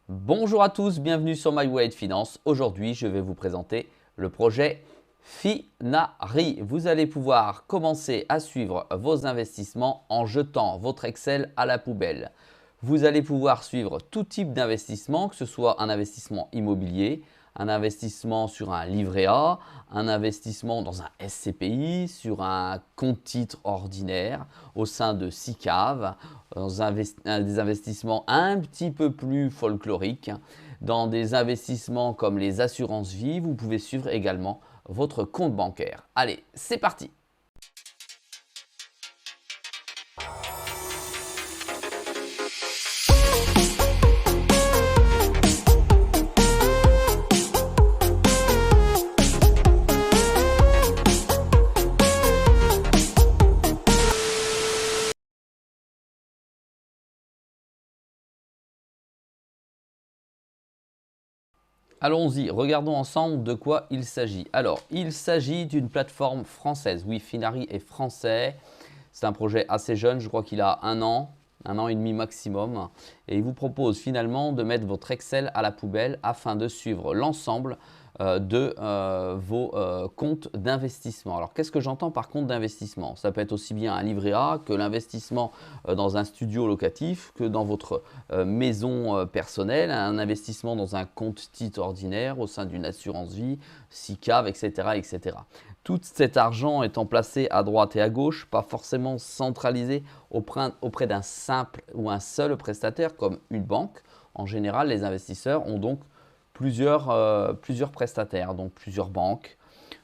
Bonjour à tous, bienvenue sur My Way Finance. Aujourd'hui, je vais vous présenter le projet Finari. Vous allez pouvoir commencer à suivre vos investissements en jetant votre Excel à la poubelle. Vous allez pouvoir suivre tout type d'investissement, que ce soit un investissement immobilier, un investissement sur un livret A, un investissement dans un SCPI, sur un compte titre ordinaire au sein de SICAV, dans des investissements un petit peu plus folkloriques, dans des investissements comme les assurances vie. Vous pouvez suivre également votre compte bancaire. Allez, c'est parti! Allons-y, regardons ensemble de quoi il s'agit. Alors, il s'agit d'une plateforme française. Oui, Finari est français. C'est un projet assez jeune, je crois qu'il a un an et demi maximum. Et il vous propose finalement de mettre votre Excel à la poubelle afin de suivre l'ensemble de vos comptes d'investissement. Alors, qu'est-ce que j'entends par compte d'investissement? Ça peut être aussi bien un livret A que l'investissement dans un studio locatif, que dans votre maison personnelle, un investissement dans un compte titre ordinaire au sein d'une assurance vie, SICAV, etc., etc. Tout cet argent étant placé à droite et à gauche, pas forcément centralisé auprès d'un simple ou un seul prestataire comme une banque. En général, les investisseurs ont donc plusieurs prestataires, donc plusieurs banques,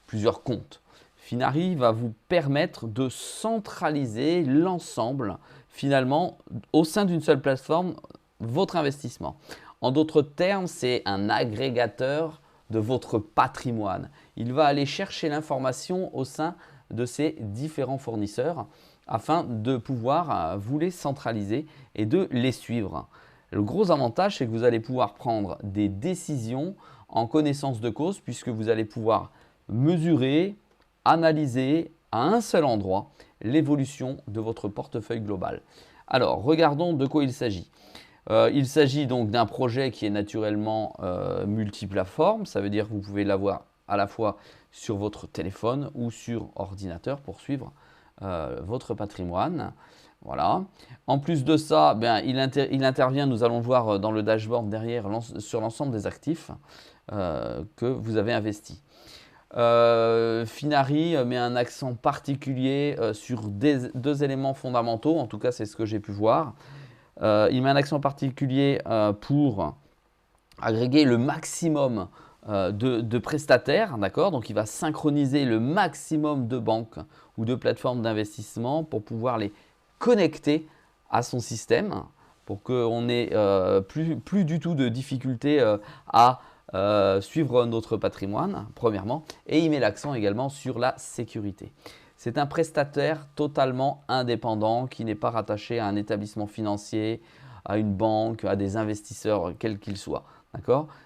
plusieurs comptes. Finari va vous permettre de centraliser l'ensemble, finalement, au sein d'une seule plateforme, votre investissement. En d'autres termes, c'est un agrégateur de votre patrimoine. Il va aller chercher l'information au sein de ces différents fournisseurs afin de pouvoir vous les centraliser et de les suivre. Le gros avantage, c'est que vous allez pouvoir prendre des décisions en connaissance de cause puisque vous allez pouvoir mesurer, analyser à un seul endroit l'évolution de votre portefeuille global. Alors, regardons de quoi il s'agit. Il s'agit donc d'un projet qui est naturellement multiplateforme. Ça veut dire que vous pouvez l'avoir à la fois sur votre téléphone ou sur ordinateur pour suivre votre patrimoine. Voilà. En plus de ça, il intervient, nous allons le voir dans le dashboard derrière, sur l'ensemble des actifs que vous avez investis. Finari met un accent particulier sur deux éléments fondamentaux, en tout cas c'est ce que j'ai pu voir. Il met un accent particulier pour agréger le maximum de prestataires, d'accord? Donc il va synchroniser le maximum de banques ou de plateformes d'investissement pour pouvoir les connecter à son système pour qu'on n'ait plus du tout de difficulté à suivre notre patrimoine, premièrement. Et il met l'accent également sur la sécurité. C'est un prestataire totalement indépendant qui n'est pas rattaché à un établissement financier, à une banque, à des investisseurs, quels qu'ils soient.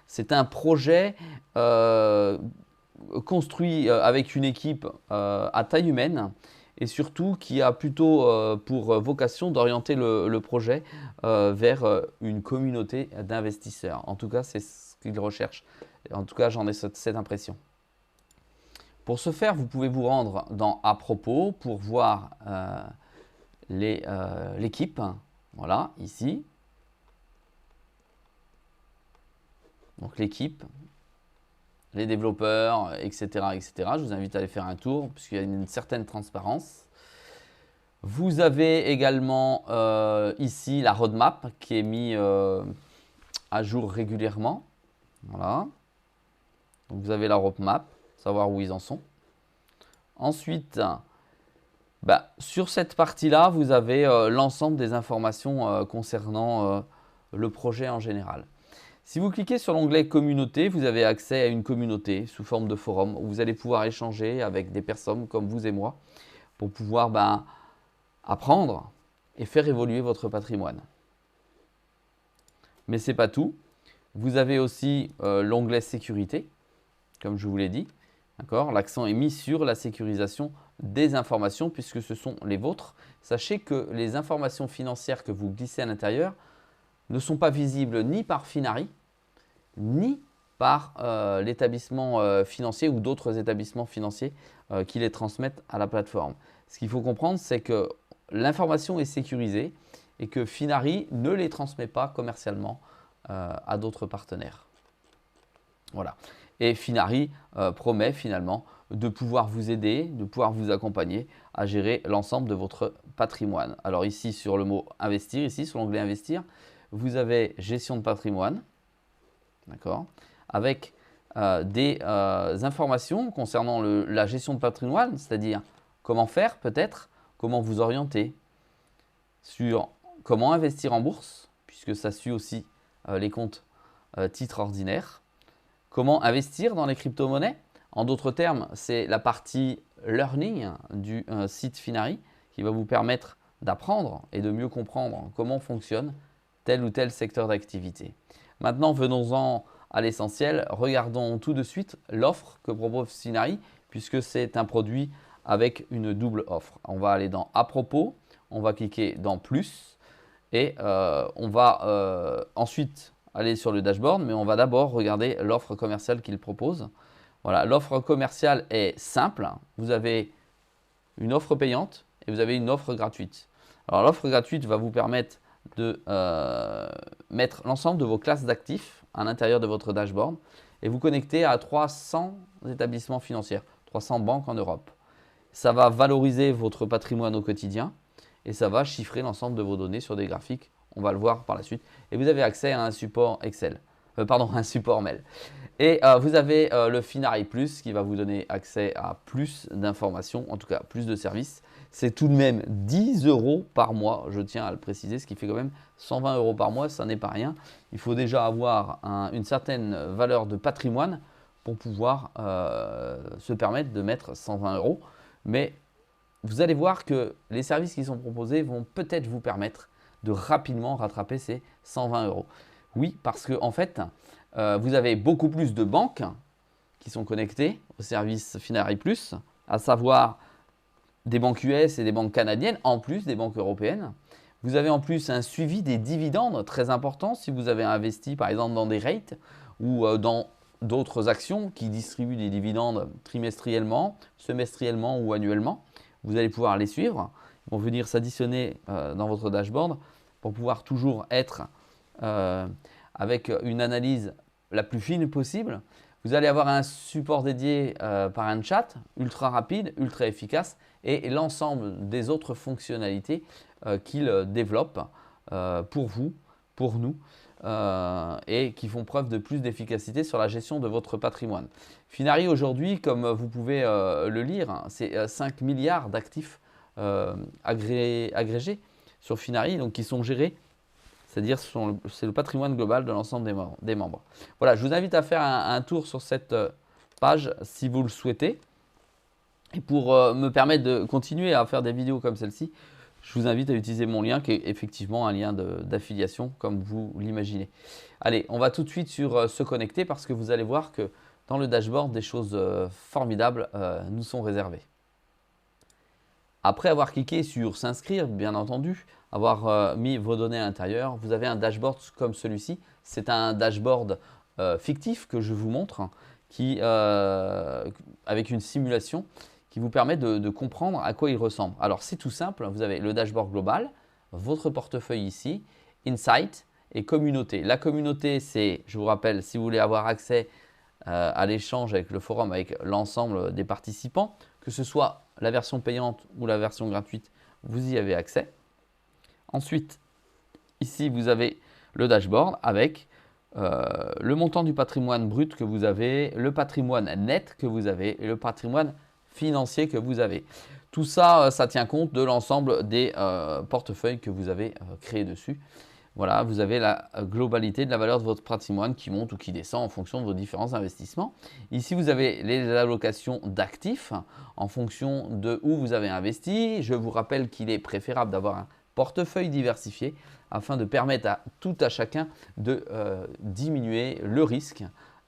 C'est un projet construit avec une équipe à taille humaine et surtout qui a plutôt pour vocation d'orienter le projet vers une communauté d'investisseurs. En tout cas, c'est ce qu'il recherche. En tout cas, j'en ai cette impression. Pour ce faire, vous pouvez vous rendre dans À propos pour voir l'équipe. Voilà, ici. Donc l'équipe, les développeurs, etc., etc. Je vous invite à aller faire un tour puisqu'il y a une certaine transparence. Vous avez également ici la roadmap qui est mise à jour régulièrement. Voilà. Donc vous avez la roadmap, savoir où ils en sont. Ensuite, sur cette partie-là, vous avez l'ensemble des informations concernant le projet en général. Si vous cliquez sur l'onglet communauté, vous avez accès à une communauté sous forme de forum où vous allez pouvoir échanger avec des personnes comme vous et moi pour pouvoir apprendre et faire évoluer votre patrimoine. Mais ce n'est pas tout. Vous avez aussi l'onglet sécurité, comme je vous l'ai dit. L'accent est mis sur la sécurisation des informations puisque ce sont les vôtres. Sachez que les informations financières que vous glissez à l'intérieur ne sont pas visibles ni par Finari, ni par l'établissement financier ou d'autres établissements financiers qui les transmettent à la plateforme. Ce qu'il faut comprendre, c'est que l'information est sécurisée et que Finari ne les transmet pas commercialement à d'autres partenaires. Voilà. Et Finari promet finalement de pouvoir vous aider, de pouvoir vous accompagner à gérer l'ensemble de votre patrimoine. Alors ici, sur le mot investir, ici sur l'onglet investir, vous avez gestion de patrimoine, d'accord, avec des informations concernant la gestion de patrimoine, c'est-à-dire comment faire peut-être, comment vous orienter, sur comment investir en bourse, puisque ça suit aussi les comptes titres ordinaires, comment investir dans les crypto-monnaies. En d'autres termes, c'est la partie learning du site Finari qui va vous permettre d'apprendre et de mieux comprendre comment fonctionne tel ou tel secteur d'activité. Maintenant, venons-en à l'essentiel. Regardons tout de suite l'offre que propose Finari puisque c'est un produit avec une double offre. On va aller dans « À propos », on va cliquer dans « Plus » et on va ensuite aller sur le dashboard, mais on va d'abord regarder l'offre commerciale qu'il propose. Voilà, l'offre commerciale est simple. Vous avez une offre payante et vous avez une offre gratuite. Alors l'offre gratuite va vous permettre de mettre l'ensemble de vos classes d'actifs à l'intérieur de votre dashboard et vous connecter à 300 établissements financiers, 300 banques en Europe. Ça va valoriser votre patrimoine au quotidien et ça va chiffrer l'ensemble de vos données sur des graphiques. On va le voir par la suite. Et vous avez accès à un support Excel, un support mail. Et vous avez le Finari Plus qui va vous donner accès à plus d'informations, en tout cas plus de services. C'est tout de même 10 € par mois, je tiens à le préciser, ce qui fait quand même 120 € par mois, ça n'est pas rien. Il faut déjà avoir une certaine valeur de patrimoine pour pouvoir se permettre de mettre 120 €. Mais vous allez voir que les services qui sont proposés vont peut-être vous permettre de rapidement rattraper ces 120 €. Oui, parce que en fait, vous avez beaucoup plus de banques qui sont connectées au service Finari Plus, à savoir des banques US et des banques canadiennes, en plus des banques européennes. Vous avez en plus un suivi des dividendes très important si vous avez investi par exemple dans des REIT ou dans d'autres actions qui distribuent des dividendes trimestriellement, semestriellement ou annuellement. Vous allez pouvoir les suivre. Ils vont venir s'additionner dans votre dashboard pour pouvoir toujours être avec une analyse la plus fine possible. Vous allez avoir un support dédié par un chat ultra rapide, ultra efficace et l'ensemble des autres fonctionnalités qu'il développe pour vous, pour nous et qui font preuve de plus d'efficacité sur la gestion de votre patrimoine. Finari aujourd'hui, comme vous pouvez le lire, c'est 5 milliards d'actifs agrégés sur Finari, donc qui sont gérés, c'est-à-dire c'est le patrimoine global de l'ensemble des membres. Voilà, je vous invite à faire un tour sur cette page si vous le souhaitez. Et pour me permettre de continuer à faire des vidéos comme celle-ci, je vous invite à utiliser mon lien qui est effectivement un lien d'affiliation comme vous l'imaginez. Allez, on va tout de suite sur se connecter parce que vous allez voir que dans le dashboard, des choses formidables nous sont réservées. Après avoir cliqué sur s'inscrire, bien entendu, avoir mis vos données à l'intérieur, vous avez un dashboard comme celui-ci. C'est un dashboard fictif que je vous montre qui, avec une simulation qui vous permet de comprendre à quoi il ressemble. Alors c'est tout simple, vous avez le dashboard global, votre portefeuille ici, Insight et communauté. La communauté, c'est, je vous rappelle, si vous voulez avoir accès à l'échange avec le forum, avec l'ensemble des participants, que ce soit la version payante ou la version gratuite, vous y avez accès. Ensuite, ici, vous avez le dashboard avec le montant du patrimoine brut que vous avez, le patrimoine net que vous avez et le patrimoine financier que vous avez. Tout ça, ça tient compte de l'ensemble des portefeuilles que vous avez créés dessus. Voilà, vous avez la globalité de la valeur de votre patrimoine qui monte ou qui descend en fonction de vos différents investissements. Ici, vous avez les allocations d'actifs en fonction de où vous avez investi. Je vous rappelle qu'il est préférable d'avoir un portefeuille diversifié afin de permettre à tout à chacun de diminuer le risque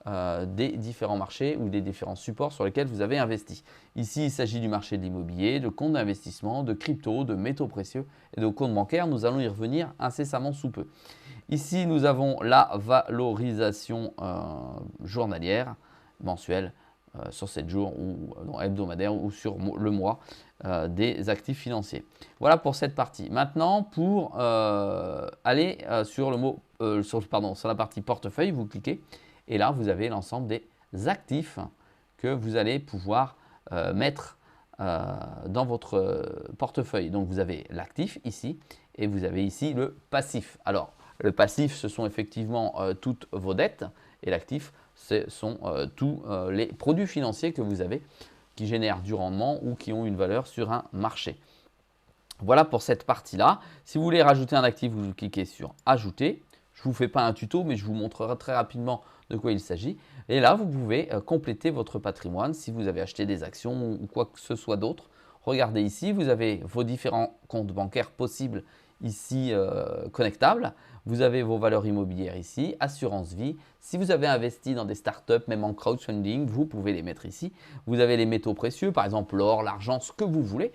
des différents marchés ou des différents supports sur lesquels vous avez investi. Ici, il s'agit du marché de l'immobilier, de comptes d'investissement, de crypto, de métaux précieux et de comptes bancaires. Nous allons y revenir incessamment sous peu. Ici, nous avons la valorisation journalière, mensuelle, sur 7 jours ou hebdomadaire ou sur le mois des actifs financiers. Voilà pour cette partie. Maintenant, pour aller sur la partie portefeuille, vous cliquez et là, vous avez l'ensemble des actifs que vous allez pouvoir mettre dans votre portefeuille. Donc, vous avez l'actif ici et vous avez ici le passif. Alors, le passif, ce sont effectivement toutes vos dettes et l'actif, ce sont tous les produits financiers que vous avez qui génèrent du rendement ou qui ont une valeur sur un marché. Voilà pour cette partie-là. Si vous voulez rajouter un actif, vous cliquez sur « Ajouter ». Je ne vous fais pas un tuto, mais je vous montrerai très rapidement de quoi il s'agit. Et là, vous pouvez compléter votre patrimoine si vous avez acheté des actions ou quoi que ce soit d'autre. Regardez ici, vous avez vos différents comptes bancaires possibles ici connectables. Vous avez vos valeurs immobilières ici, assurance vie. Si vous avez investi dans des startups, même en crowdfunding, vous pouvez les mettre ici. Vous avez les métaux précieux, par exemple l'or, l'argent, ce que vous voulez.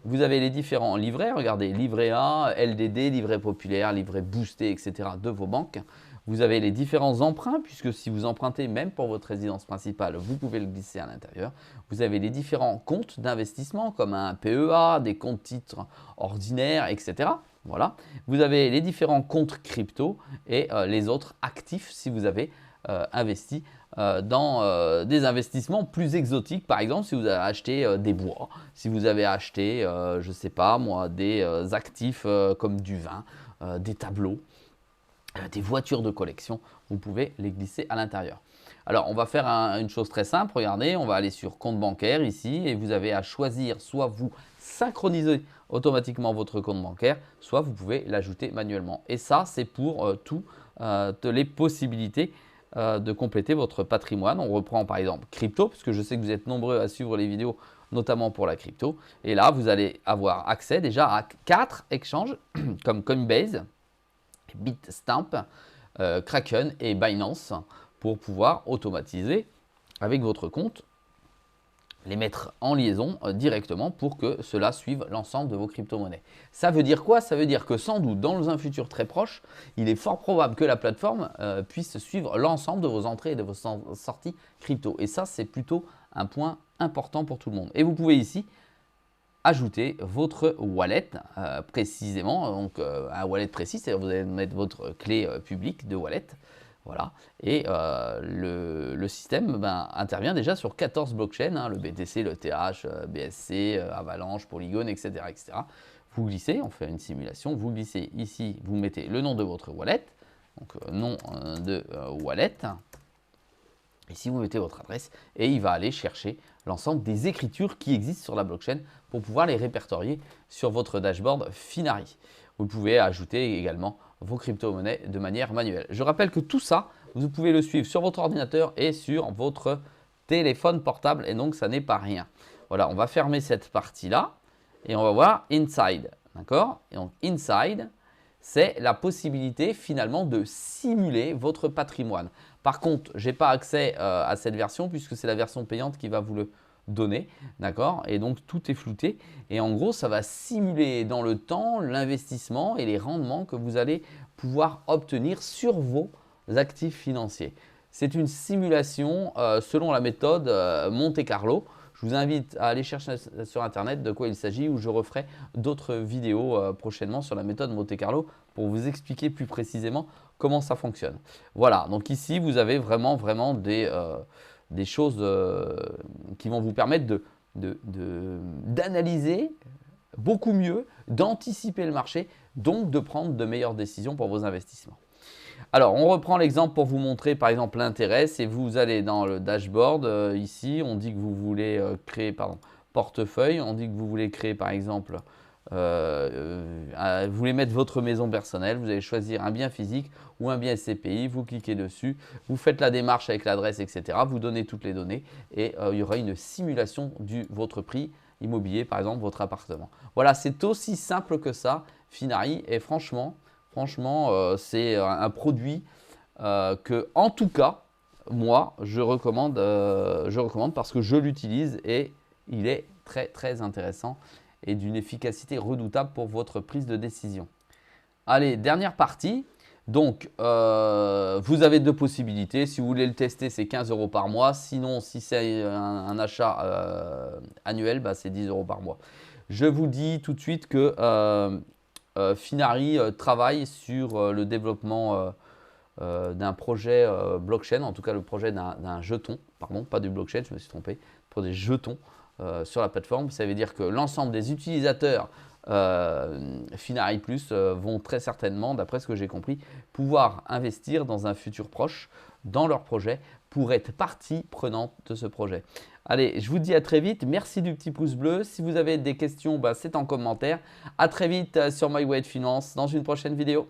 Vous avez les différents livrets, regardez, livret A, LDD, livret populaire, livret boosté, etc. de vos banques. Vous avez les différents emprunts, puisque si vous empruntez même pour votre résidence principale, vous pouvez le glisser à l'intérieur. Vous avez les différents comptes d'investissement, comme un PEA, des comptes titres ordinaires, etc. Voilà. Vous avez les différents comptes crypto et les autres actifs si vous avez investi dans des investissements plus exotiques. Par exemple, si vous avez acheté des bois, si vous avez acheté, je ne sais pas moi, des actifs comme du vin, des tableaux, des voitures de collection, vous pouvez les glisser à l'intérieur. Alors, on va faire une chose très simple. Regardez, on va aller sur compte bancaire ici et vous avez à choisir soit vous synchronisez automatiquement votre compte bancaire, soit vous pouvez l'ajouter manuellement. Et ça, c'est pour toutes les possibilités de compléter votre patrimoine. On reprend par exemple crypto, parce que je sais que vous êtes nombreux à suivre les vidéos, notamment pour la crypto. Et là, vous allez avoir accès déjà à 4 exchanges comme Coinbase, Bitstamp, Kraken et Binance pour pouvoir automatiser avec votre compte, les mettre en liaison directement pour que cela suive l'ensemble de vos crypto-monnaies. Ça veut dire quoi? Ça veut dire que sans doute dans un futur très proche, il est fort probable que la plateforme puisse suivre l'ensemble de vos entrées et de vos sorties crypto. Et ça, c'est plutôt un point important pour tout le monde. Et vous pouvez ici ajouter votre wallet précisément, donc un wallet précis, c'est-à-dire vous allez mettre votre clé publique de wallet. Voilà. Et le système intervient déjà sur 14 blockchains, hein, le BTC, le TH, BSC, Avalanche, Polygon, etc., etc. Vous glissez, on fait une simulation, vous glissez ici, vous mettez le nom de votre wallet, donc nom de wallet. Ici, vous mettez votre adresse et il va aller chercher l'ensemble des écritures qui existent sur la blockchain pour pouvoir les répertorier sur votre dashboard Finari. Vous pouvez ajouter également vos crypto-monnaies de manière manuelle. Je rappelle que tout ça, vous pouvez le suivre sur votre ordinateur et sur votre téléphone portable et donc ça n'est pas rien. Voilà, on va fermer cette partie-là et on va voir Inside. D'accord? Et donc Inside, c'est la possibilité finalement de simuler votre patrimoine. Par contre, je n'ai pas accès à cette version puisque c'est la version payante qui va vous le donner, d'accord? Et donc tout est flouté et en gros ça va simuler dans le temps l'investissement et les rendements que vous allez pouvoir obtenir sur vos actifs financiers. C'est une simulation selon la méthode Monte Carlo. Je vous invite à aller chercher sur internet de quoi il s'agit ou je referai d'autres vidéos prochainement sur la méthode Monte Carlo pour vous expliquer plus précisément comment ça fonctionne. Voilà, donc ici vous avez vraiment des choses qui vont vous permettre d'analyser beaucoup mieux, d'anticiper le marché, donc de prendre de meilleures décisions pour vos investissements. Alors, on reprend l'exemple pour vous montrer par exemple l'intérêt. Et vous allez dans le dashboard, ici, on dit que vous voulez créer, portefeuille, on dit que vous voulez créer par exemple, vous voulez mettre votre maison personnelle, vous allez choisir un bien physique ou un bien SCPI, vous cliquez dessus, vous faites la démarche avec l'adresse, etc. Vous donnez toutes les données et il y aura une simulation de votre prix immobilier, par exemple votre appartement. Voilà, c'est aussi simple que ça, Finari, et franchement, c'est un produit que, en tout cas, moi, je recommande parce que je l'utilise et il est très très intéressant et d'une efficacité redoutable pour votre prise de décision. Allez, dernière partie. Donc, vous avez deux possibilités. Si vous voulez le tester, c'est 15 € par mois. Sinon, si c'est un achat annuel, bah, c'est 10 € par mois. Je vous dis tout de suite que Finari travaille sur le développement d'un projet blockchain, en tout cas le projet d'un jeton, pardon, pas du blockchain, je me suis trompé, pour des jetons sur la plateforme. Ça veut dire que l'ensemble des utilisateurs Finari Plus vont très certainement, d'après ce que j'ai compris, pouvoir investir dans un futur proche dans leur projet pour être partie prenante de ce projet. Allez, je vous dis à très vite. Merci du petit pouce bleu. Si vous avez des questions, bah, c'est en commentaire. À très vite sur My Way de Finance dans une prochaine vidéo.